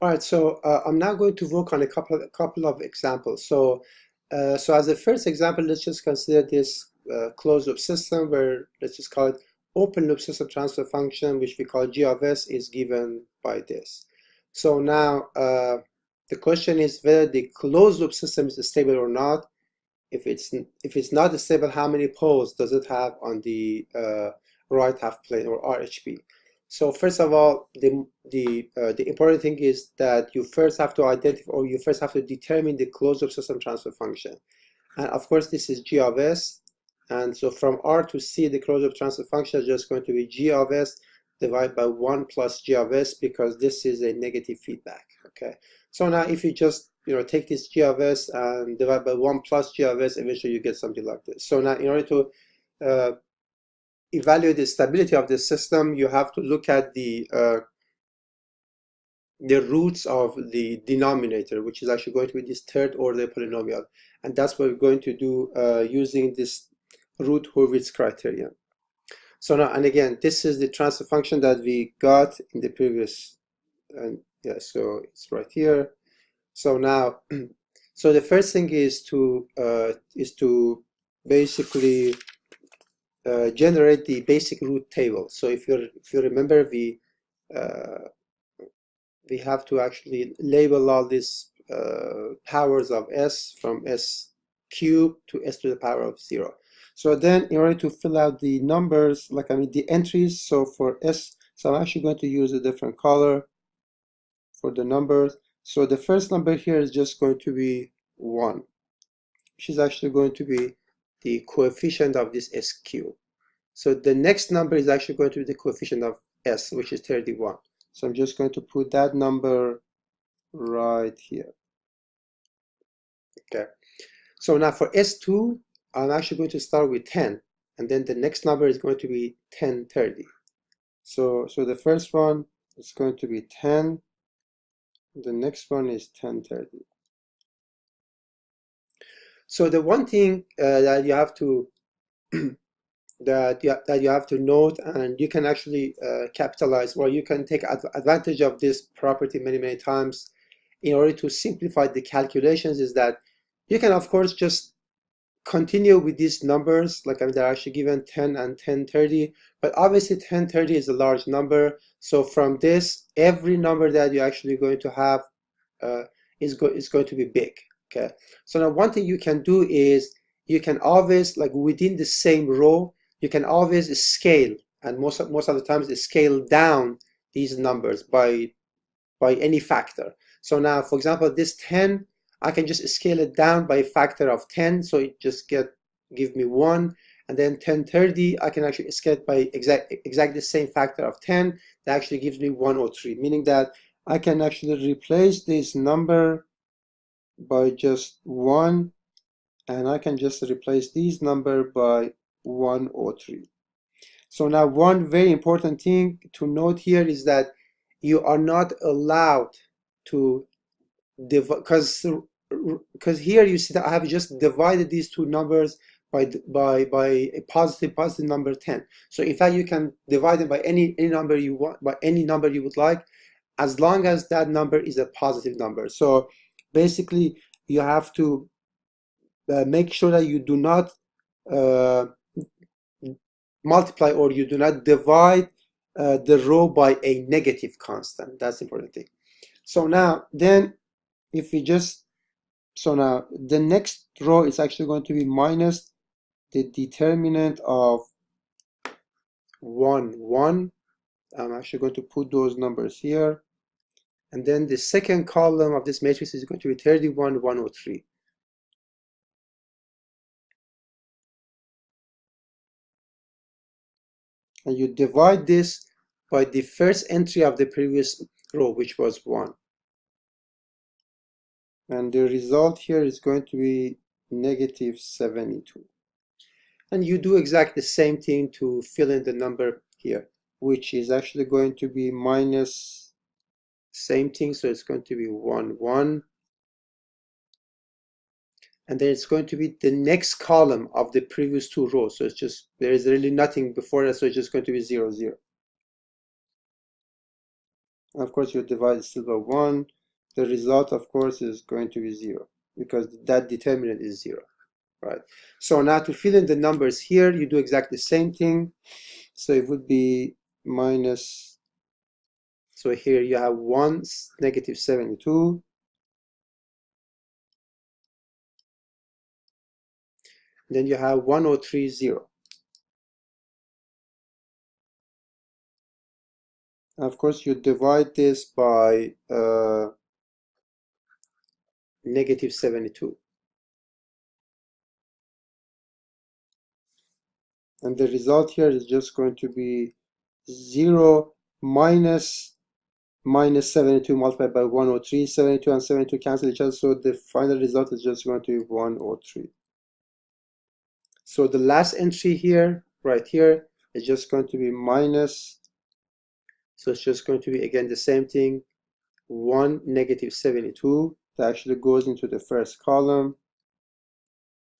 All right, so I'm now going to work on a couple of examples. So as a first example, let's just consider this closed loop system where let's just call it open loop system transfer function, which we call g of s, is given by this. So now the question is whether the closed loop system is stable or not. If it's not stable, how many poles does it have on the right half plane or RHP? So first of all, the important thing is that you first have to identify, or you first have to determine the closed-loop system transfer function. And of course, this is g of s. And so from R to C, the closed-loop transfer function is just going to be g of s divided by 1 plus g of s, because this is a negative feedback. Okay. So now if you just take this g of s and divide by 1 plus g of s, eventually you get something like this. So now in order to evaluate the stability of the system, you have to look at the roots of the denominator, which is actually going to be this third order polynomial, and that's what we're going to do using this Routh Hurwitz criterion. So now, and again, this is the transfer function that we got in the previous, and yeah, so it's right here. So now, so the first thing is to basically generate the basic root table. So if you remember, we have to actually label all these powers of s from s cubed to s to the power of 0. So then in order to fill out the numbers, the entries, so for s, so I'm actually going to use a different color for the numbers. So the first number here is just going to be 1, which is actually going to be the coefficient of this s cubed. So the next number is actually going to be the coefficient of s, which is 31. So I'm just going to put that number right here. Okay. So now for s2, I'm actually going to start with 10, and then the next number is going to be 1030. So the first one is going to be 10. The next one is 1030. So the one thing that you have to that you have to note, and you can actually capitalize, or you can take advantage of this property many times in order to simplify the calculations, is that you can of course just continue with these numbers, they're actually given 10 and 1030, but obviously 1030 is a large number, so from this every number that you're actually going to have is going to be big. Okay, so now one thing you can do is you can always, within the same row, you can always scale, and most of the times scale down these numbers by any factor. So now, for example, this 10, I can just scale it down by a factor of 10, so it just give me 1. And then 1030, I can actually scale it by exactly the same factor of 10. That actually gives me 103, meaning that I can actually replace this number by just 1, and I can just replace this number by 103. So now one very important thing to note here is that you are not allowed to divide, because here you see that I have just divided these two numbers by a positive number 10. So in fact, you can divide them by any number you want, by any number you would like, as long as that number is a positive number. So basically, you have to make sure that you do not multiply, or you do not divide the row by a negative constant. That's the important thing. So now, then, if we just, so now the next row is actually going to be minus the determinant of 1, 1. I'm actually going to put those numbers here. And then the second column of this matrix is going to be 31, 103. And you divide this by the first entry of the previous row, which was 1. And the result here is going to be negative 72. And you do exactly the same thing to fill in the number here, which is actually going to be minus, same thing, so it's going to be 1, 1. And then it's going to be the next column of the previous two rows. So it's just, there is really nothing before that, so it's just going to be 0, 0. And of course, you divide it still by 1. The result, of course, is going to be 0 because that determinant is 0, right? So now to fill in the numbers here, you do exactly the same thing. So it would be minus, so here you have 1, negative 72. Then you have 1030. And of course, you divide this by negative 72. And the result here is just going to be 0 minus 72 multiplied by 103. 72 and 72 cancel each other, so the final result is just going to be 103. So the last entry here, right here, is just going to be minus, so it's just going to be again the same thing, 1 negative 72. That actually goes into the first column.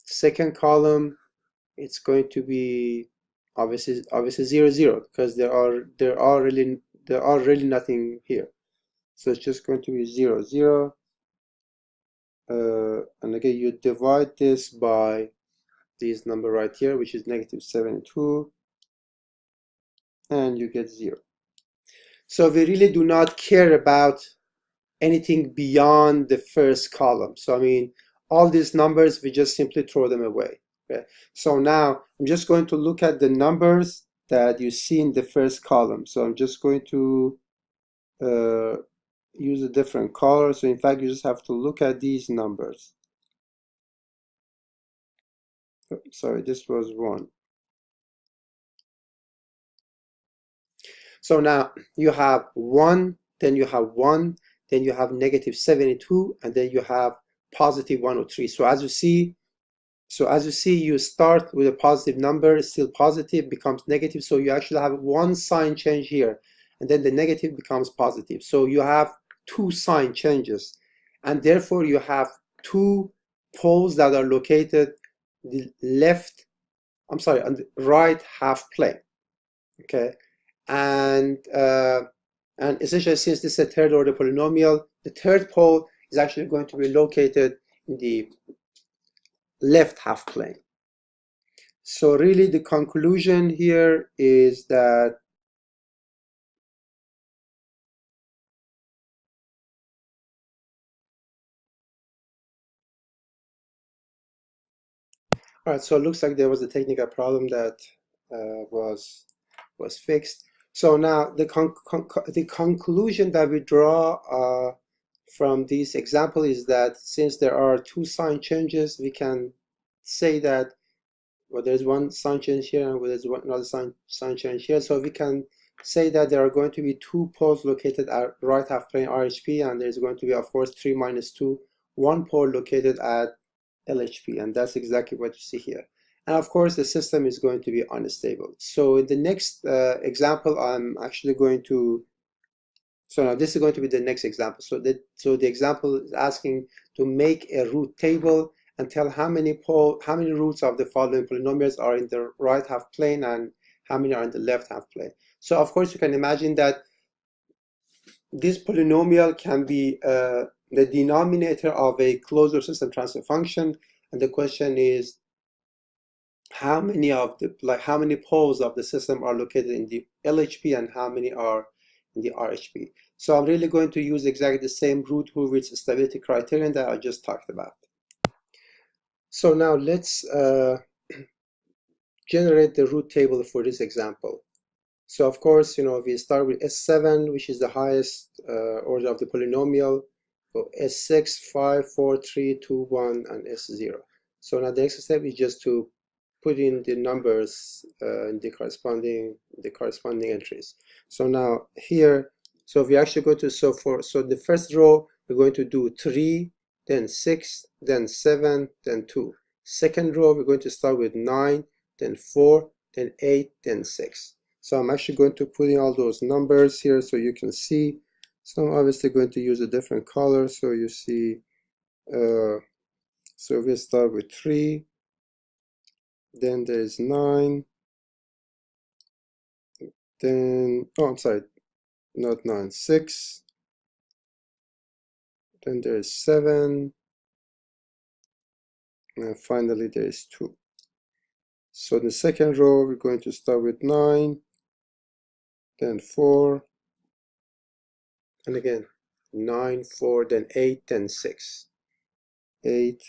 Second column, it's going to be obviously 0 0 because there are really nothing here. So it's just going to be 0 0. And again, you divide this by this number right here, which is negative 72, and you get 0. So we really do not care about anything beyond the first column. So I mean, all these numbers, we just simply throw them away. Okay? So now I'm just going to look at the numbers that you see in the first column. So I'm just going to use a different color. So in fact, you just have to look at these numbers. Sorry, this was 1. So now you have 1, then you have 1, then you have negative 72, and then you have positive 103. So as you see, you start with a positive number, it's still positive, becomes negative. So you actually have one sign change here, and then the negative becomes positive. So you have 2 sign changes, and therefore you have 2 poles that are located the on the right half plane. Okay, and essentially, since this is a third order polynomial, the third pole is actually going to be located in the left half plane. So really the conclusion here is that all right, so it looks like there was a technical problem that was fixed. So now the conclusion that we draw from this example is that since there are 2 sign changes, we can say that there's one sign change here and there's another sign change here. So we can say that there are going to be 2 poles located at right half plane RHP, and there's going to be, of course, 3 minus 2, 1 pole located at LHP, and that's exactly what you see here. And of course, the system is going to be unstable. So in the next example, I'm actually going to, so now this is going to be the next example. So the example is asking to make a Routh table and tell how many roots of the following polynomials are in the right half plane and how many are in the left half plane. So of course you can imagine that this polynomial can be the denominator of a closed system transfer function, and the question is how many poles of the system are located in the LHP and how many are in the RHP. So I'm really going to use exactly the same Routh Hurwitz stability criterion that I just talked about. So now let's generate the Routh table for this example. So of course, we start with S7, which is the highest order of the polynomial. So S6, 5, 4, 3, 2, 1, and S0. So now the next step is just to put in the numbers in the corresponding entries. So now here, so we actually go to, so the first row, we're going to do 3, then 6, then 7, then 2. Second row, we're going to start with 9, then 4, then 8, then 6. So I'm actually going to put in all those numbers here so you can see. So I'm obviously going to use a different color so you see. So we'll start with 3, then there's 9, then, oh, I'm sorry, not 9, 6. Then there is 7. And finally there is 2. So in the second row, we're going to start with 9, then 4, and again 9, 4, then 8, then 6. 8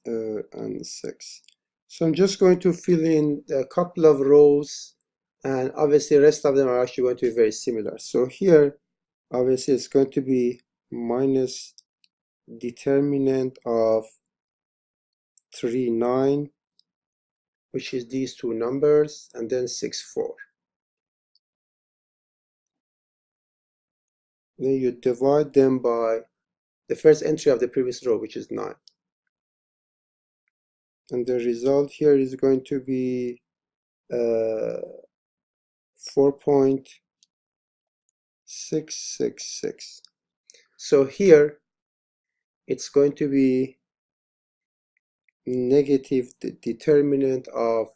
and 6. So I'm just going to fill in a couple of rows, and obviously the rest of them are actually going to be very similar. So here, obviously it's going to be minus determinant of 3, 9, which is these two numbers, and then 6, 4. Then you divide them by the first entry of the previous row, which is 9. And the result here is going to be 4.666. So here it's going to be negative the determinant of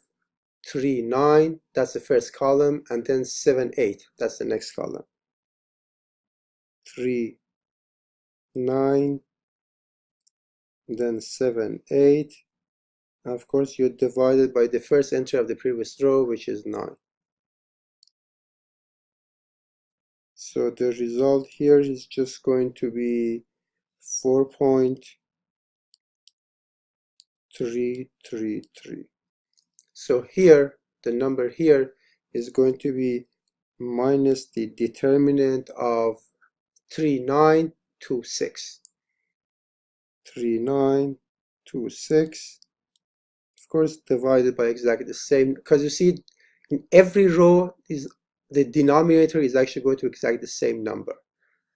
3, 9, that's the first column, and then 7, 8, that's the next column. 3, 9, then 7, 8. And of course, you divide it by the first entry of the previous row, which is 9. So the result here is just going to be 4.333. So here, the number here is going to be minus the determinant of 3926. 3926, of course, divided by exactly the same, because you see in every row is the denominator is actually going to be exactly the same number.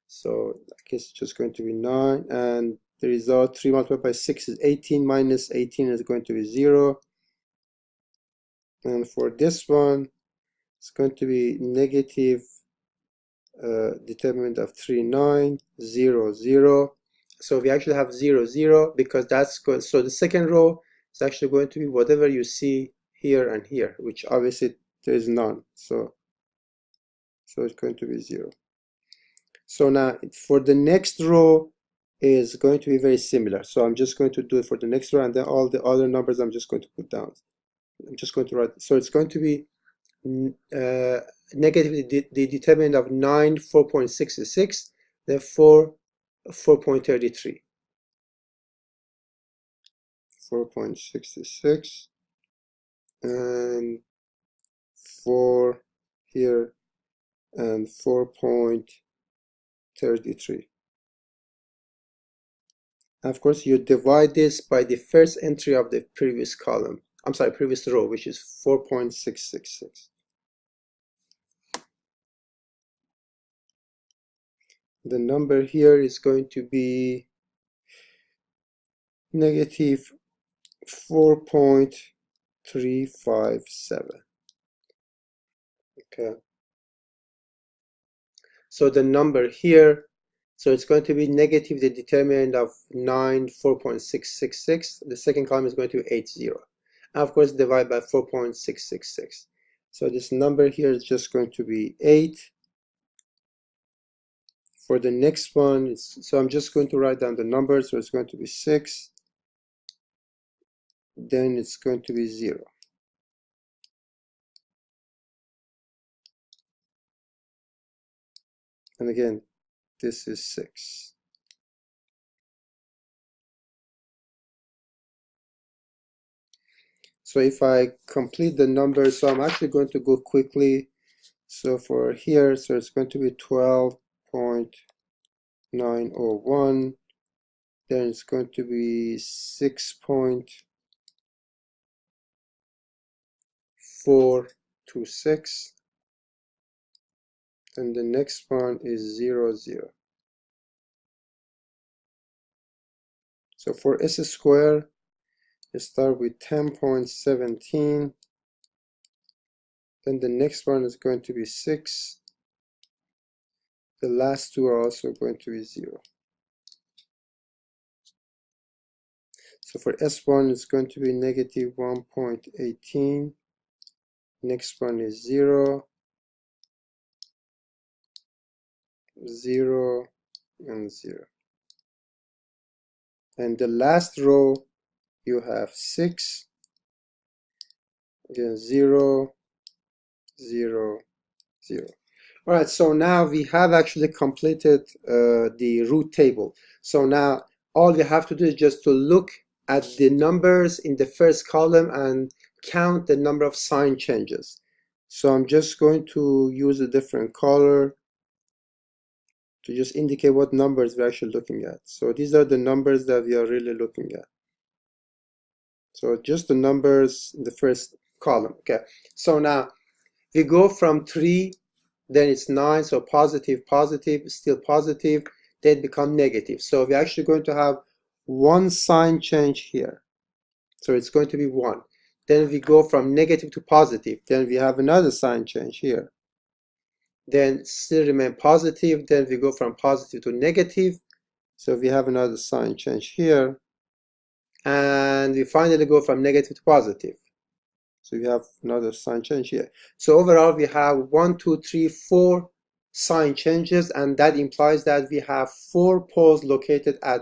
So I guess it's just going to be 9, and the result 3 multiplied by 6 is 18, minus 18 is going to be 0. And for this one, it's going to be negative determinant of 3, 9, 0, 0. So we actually have 0, 0 because that's going, so the second row is actually going to be whatever you see here and here, which obviously there is none. So it's going to be 0. So now for the next row is going to be very similar. So I'm just going to do it for the next row, and then all the other numbers I'm just going to put down. I'm just going to write. So it's going to be negative the determinant of 9, 4.66, then 4, 4.33. 4.66 and 4 here and 4.33. Of course, you divide this by the first entry of the previous column. I'm sorry, previous row, which is 4.666. The number here is going to be negative 4.357. Okay. So the number here, so it's going to be negative the determinant of 9, 4.666. The second column is going to be 80. And of course, divide by 4.666. So this number here is just going to be 8. For the next one, so I'm just going to write down the numbers. So it's going to be 6. Then it's going to be 0. And again, this is 6. So if I complete the numbers, so I'm actually going to go quickly. So for here, so it's going to be 12.901. Then it's going to be 6.426. And the next one is 0, 0. So for s squared, you start with 10.17. Then the next one is going to be 6. The last two are also going to be 0. So for S1, it's going to be negative 1.18. Next one is 0. 0, and 0. And the last row, you have 6, again 0, 0, 0. All right, so now we have actually completed the root table. So now all we have to do is just to look at the numbers in the first column and count the number of sign changes. So I'm just going to use a different color to just indicate what numbers we're actually looking at. So these are the numbers that we are really looking at. So just the numbers in the first column. Okay, so now we go from 3, then it's 9, so positive, positive, still positive, then become negative. So we're actually going to have one sign change here. So it's going to be 1. Then we go from negative to positive. Then we have another sign change here. Then still remain positive. Then we go from positive to negative. So we have another sign change here. And we finally go from negative to positive. So we have another sign change here. So overall, we have 1, 2, 3, 4 sign changes, and that implies that we have 4 poles located at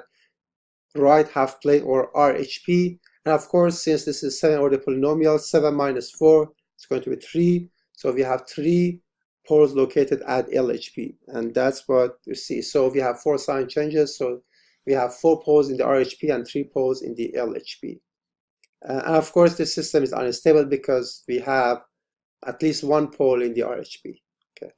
right half plane or RHP. And of course, since this is 7-order polynomial, 7 minus 4 is going to be 3. So we have 3 poles located at LHP, and that's what you see. So we have 4 sign changes. So we have 4 poles in the RHP and 3 poles in the LHP. And of course, the system is unstable because we have at least 1 pole in the RHP. Okay.